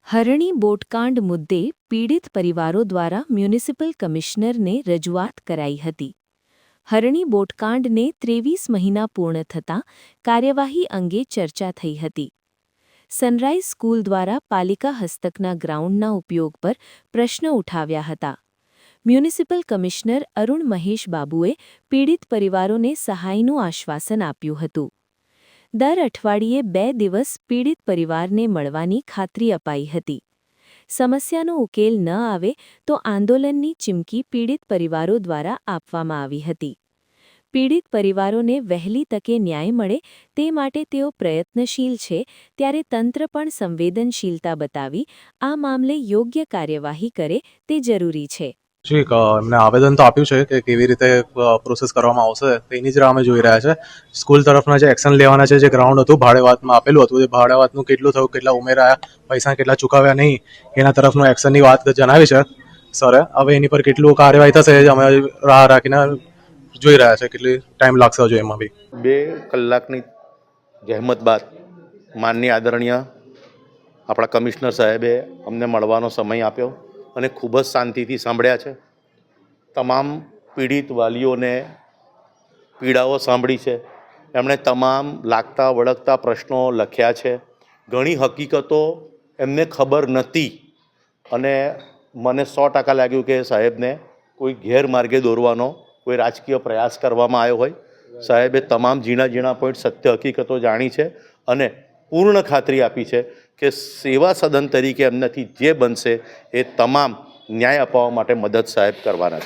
હરણી બોટકાંડ મુદ્દે પીડિત પરિવારો દ્વારા મ્યુનિસિપલ કમિશનરને રજૂઆત કરાઈ હતી. હરણી બોટકાંડને 23 મહિના પૂર્ણ થતાં કાર્યવાહી અંગે ચર્ચા થઈ હતી. સનરાઇઝ સ્કૂલ દ્વારા પાલિકા હસ્તકના ગ્રાઉન્ડના ઉપયોગ પર પ્રશ્ન ઉઠાવ્યા હતા. મ્યુનિસિપલ કમિશનર અરુણ મહેશ બાબુએ પીડિત પરિવારોને સહાયનું આશ્વાસન આપ્યું હતું. દર અઠવાડિયે 2 દિવસ પીડિત પરિવારને મળવાની ખાતરી અપાઈ હતી. સમસ્યાનો ઉકેલ ન આવે તો આંદોલનની ચીમકી પીડિત પરિવારો દ્વારા આપવામાં આવી હતી. પીડિત પરિવારોને વહેલી તકે ન્યાય મળે તે માટે તેઓ પ્રયત્નશીલ છે, ત્યારે તંત્ર પણ સંવેદનશીલતા બતાવી આ મામલે યોગ્ય કાર્યવાહી કરે તે જરૂરી છે. જી એમને આવેદન તો આપ્યું છે કે કેવી રીતે પ્રોસેસ કરવામાં આવશે તેની જ રાહ અમે જોઈ રહ્યા છે. સ્કૂલ તરફના જે એક્શન લેવાના છે, જે ગ્રાઉન્ડ હતું ભાડેવાતમાં આપેલું હતું, એ ભાડેવાતનું કેટલું થયું, કેટલા ઉમેરાયા, પૈસા કેટલા ચૂકવ્યા નહીં, એના તરફનું એક્શનની વાત જણાવી છે સરે. હવે એની પર કેટલું કાર્યવાહી થશે એ અમે રાહ રાખીને જોઈ રહ્યા છે. કેટલી ટાઈમ લાગશે હજુ એમાં બી. 2 કલાકની જહેમત બાદ માનનીય આદરણીય આપણા કમિશનર સાહેબે અમને મળવાનો સમય આપ્યો અને ખૂબ જ શાંતિથી સાંભળ્યા છે. તમામ પીડિત વાલીઓને પીડાઓ સાંભળી છે. એમણે તમામ લાગતા વળગતા પ્રશ્નો લખ્યા છે. ઘણી હકીકતો એમને ખબર નહોતી અને મને 100% લાગ્યું કે સાહેબને કોઈ ગેરમાર્ગે દોરવાનો કોઈ રાજકીય પ્રયાસ કરવામાં આવ્યો હોય. સાહેબે તમામ ઝીણા પોઈન્ટ સત્ય હકીકતો જાણી છે અને પૂર્ણ ખાતરી આપી છે કે સેવા સદન તરીકે એમનાથી જે બનશે એ તમામ ન્યાય અપાવવા માટે મદદ સાહેબ કરવાના છે.